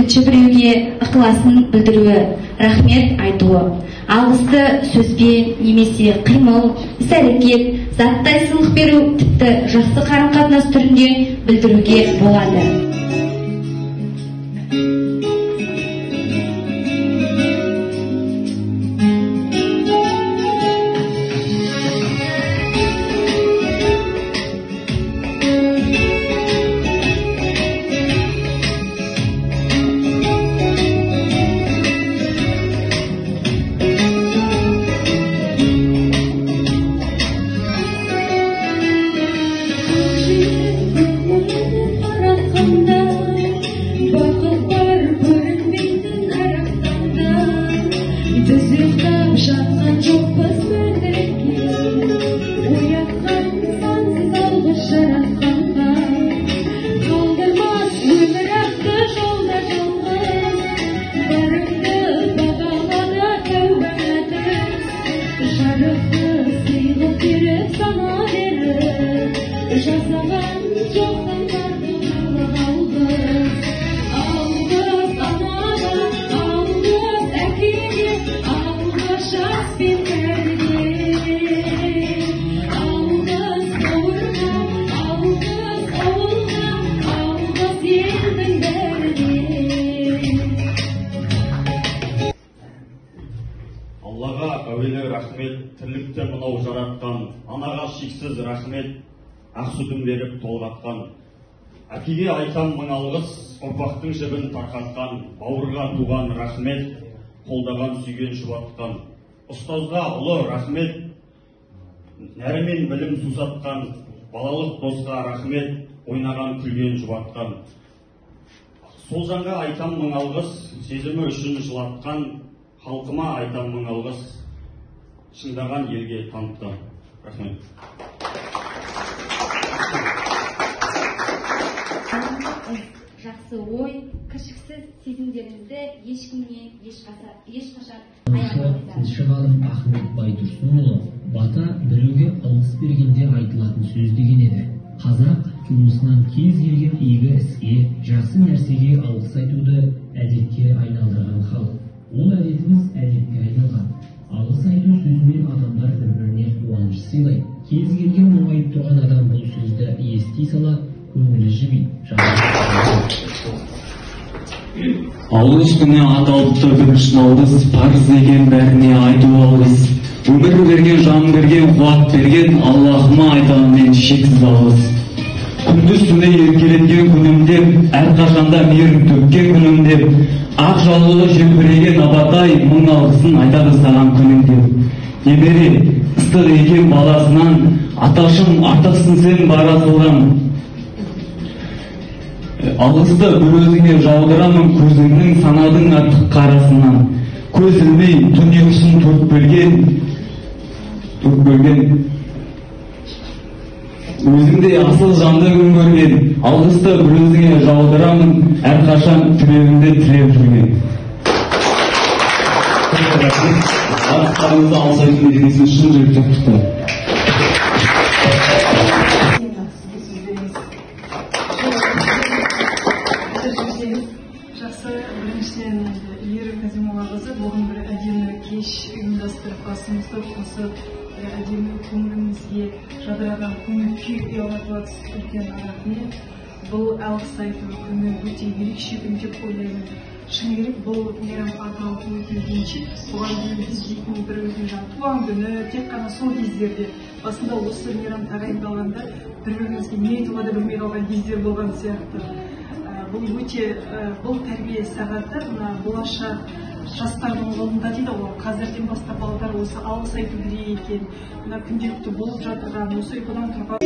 екінші біреуге ықыласын білдіруі, рахмет айтуы. Алғысты сөзбен немесе қимыл, іс-әрекет, заттай сыйлық беру, тіпті жақсы қарым-қатынас түрінде білдіруге болады. Аллаға әуелі рахмет, тірлікті мынау жаратқан, анаға шексіз рахмет, ақ сүтін беріп толғатқан. Әкеге айтам мың алғыс, ұрпақтың жібін тарқатқан, бауырға туған рахмет, қолдаған сүйген жұбатқан. Ұстазға ұлы рахмет, нәрімен білім сусатқан, балалық досқа рахмет, ойнаған күлген жұбатқан. Сол жанға айтам мың алғыс, сезімі үшін жылатқан, халқыма айтам мың алғыс, шыңдаған елге танытты. Рахмет. Жақсы ой, кіршіксіз сезімдеріңізді ешкімнен ешқашан аямаңыздар. Тілші ғалым Ахмет Байтұрсынұлы бата біреуге алғыс бергенде айтылатын сөз деген еді. Қазақ жұмысынан кез келген игі іске, жақсы нәрсеге алғыс айтуды әдетке айналдырған халық. Ол әдетіміз әдетке айналған. Алғыс айту сөзімен адамдар бір-біріне қуаныш сыйлайды. Кез келген мұңайып тұрған адам бұл сөзді ести сала көңілі жібейді. Алғыс күні аталыпты бірінші наурыз, парыз деген бәріне айту алғыс. Өмір берген, жан берген, қуат берген Аллахыма айтамын мен шексіз алғыс. Күндіз түні еркелеткен күнімде, әрқашанда мейірім төккен күнімде, ақ жаулығы желбіреген абатай мың алғысын айтады саған күнімде. Немере, ыстық екен баласынан, аташым артықсың сен барасылған. Алғысты бір өзіңе жаудырамын көзіңнің санадың артық қарасынан. Көз ілмей түн ұйқысын төрт бөлген, өзіңдей асыл жанды күн көрген. Алғысты бір өзіңе жаудырамын, әрқашан тірегімде тіреп жүрген. Арыстарыңызды алсайтын денесін шын жүріп тұқты. Жақсы, біріншіден Лира Казимовақызы бүгін бір әдемі кеш ұйымдастырып, басымызды қосып, әдемі көңілімізге жадыраған көңіл күй ұялатып үлкен рахмет. Бұл алғыс айту күні өте ерекше күн деп ойлаймын. Шыны керек, бұл мейрам аталып өтілгенше, бұған дейін біз дейтін бір-біріміздің туған күні, тек қана сол кездерде, басында осы мейрам тағайындалғанда, бір-бірімізге не айтуға да білмей қалған кездер болған сияқты. Бұл өте бұл тәрбие сағаты болашақ жастардың қолында дейді ғой. Қазірден бастап балалар осы алғыс айту керек екен. Күнделікті болып жатырған осы ұйқыдан тұрған